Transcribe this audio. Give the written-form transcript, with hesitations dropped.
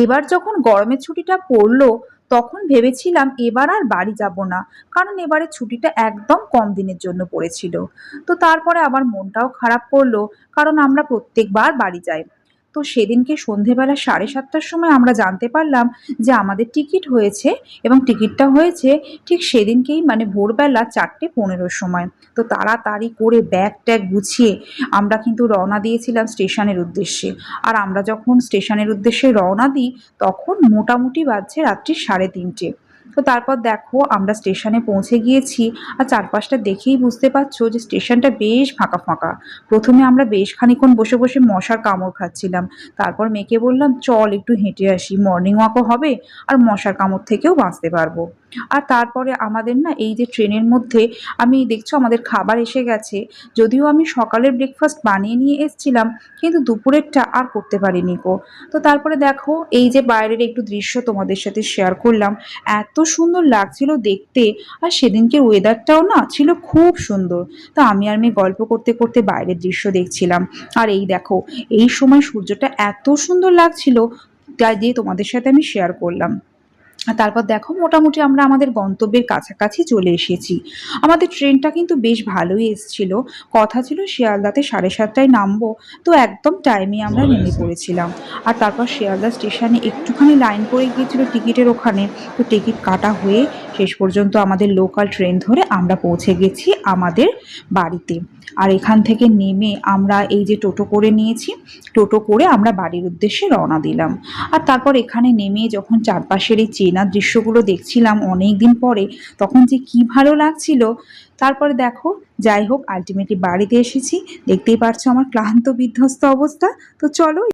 এবার যখন গরমের ছুটিটা পড়লো, তখন ভেবেছিলাম এবার আর বাড়ি যাব না। কারণ এবারে ছুটিটা একদম কম দিনের জন্য পড়েছিল। তো তারপরে আবার মনটাও খারাপ করলো, কারণ আমরা প্রত্যেকবার বাড়ি যাই। তো সেদিনকে সন্ধেবেলা 7:30টার সময় আমরা জানতে পারলাম যে আমাদের টিকিট হয়েছে, এবং টিকিটটা হয়েছে ঠিক সেদিনকেই, মানে ভোরবেলা 4:15-র সময়। তো তাড়াতাড়ি করে ব্যাগ-ট্যাগ গুছিয়ে আমরা কিন্তু রওনা দিয়েছিলাম স্টেশনের উদ্দেশ্যে। আর আমরা যখন স্টেশনের উদ্দেশ্যে রওনা দিই, তখন মোটামুটি বাজছে রাত্রি 3:30। তো তারপর দেখো আমরা স্টেশনে পৌঁছে গিয়েছি। আর চারপাশটা দেখেই বুঝতে পারছো যে স্টেশনটা বেশ ফাঁকা ফাঁকা। প্রথমে আমরা বেশ খানিক্ষণ বসে বসে মশার কামড় খাচ্ছিলাম। তারপর মেয়েকে বললাম, চল একটু হেঁটে আসি, মর্নিং ওয়াকও হবে, আর মশার কামড় থেকেও বাঁচতে পারবো। আর তারপরে আমাদের না এই যে ট্রেনের মধ্যে, আমি দেখছো আমাদের খাবার এসে গেছে। যদিও আমি সকালের ব্রেকফাস্ট বানিয়ে নিয়ে এসছিলাম, কিন্তু দুপুরেরটা আর করতে পারিনি গো। তো তারপরে দেখো এই যে বাইরের একটু দৃশ্য তোমাদের সাথে শেয়ার করলাম। এত সুন্দর লাগছিল দেখতে। আর সেদিনকের ওয়েদারটাও না ছিল খুব সুন্দর। তো আমি আর মেয়ে গল্প করতে করতে বাইরের দৃশ্য দেখছিলাম। আর এই দেখো, এই সময় সূর্যটা এত সুন্দর লাগছিল, তাই দিয়ে তোমাদের সাথে আমি শেয়ার করলাম। আর তারপর দেখো মোটামুটি আমরা আমাদের গন্তব্যের কাছাকাছি চলে এসেছি। আমাদের ট্রেনটা কিন্তু বেশ ভালোই এসছিল। কথা ছিল শিয়ালদাতে 7:30টায় নামবো। তো একদম টাইমে আমরা নেমে পড়েছিলাম। আর তারপর শিয়ালদা স্টেশনে একটুখানি লাইন পড়ে গিয়েছিল টিকিটের ওখানে। তো টিকিট কাটা হয়ে শেষ পর্যন্ত আমাদের লোকাল ট্রেন ধরে আমরা পৌঁছে গেছি আমাদের বাড়িতে। আর এখান থেকে নেমে আমরা এই যে টোটো করে নিয়েছি, টোটো করে আমরা বাড়ির উদ্দেশ্যে রওনা দিলাম। আর তারপর এখানে নেমে যখন চারপাশের এই চেনা দৃশ্যগুলো দেখছিলাম অনেক দিন পরে, তখন যে কি ভালো লাগছিল। তারপরে দেখো, যাই হোক আলটিমেটলি বাড়িতে এসেছি। দেখতেই পারছো আমার ক্লান্ত বিধ্বস্ত অবস্থা। তো চলো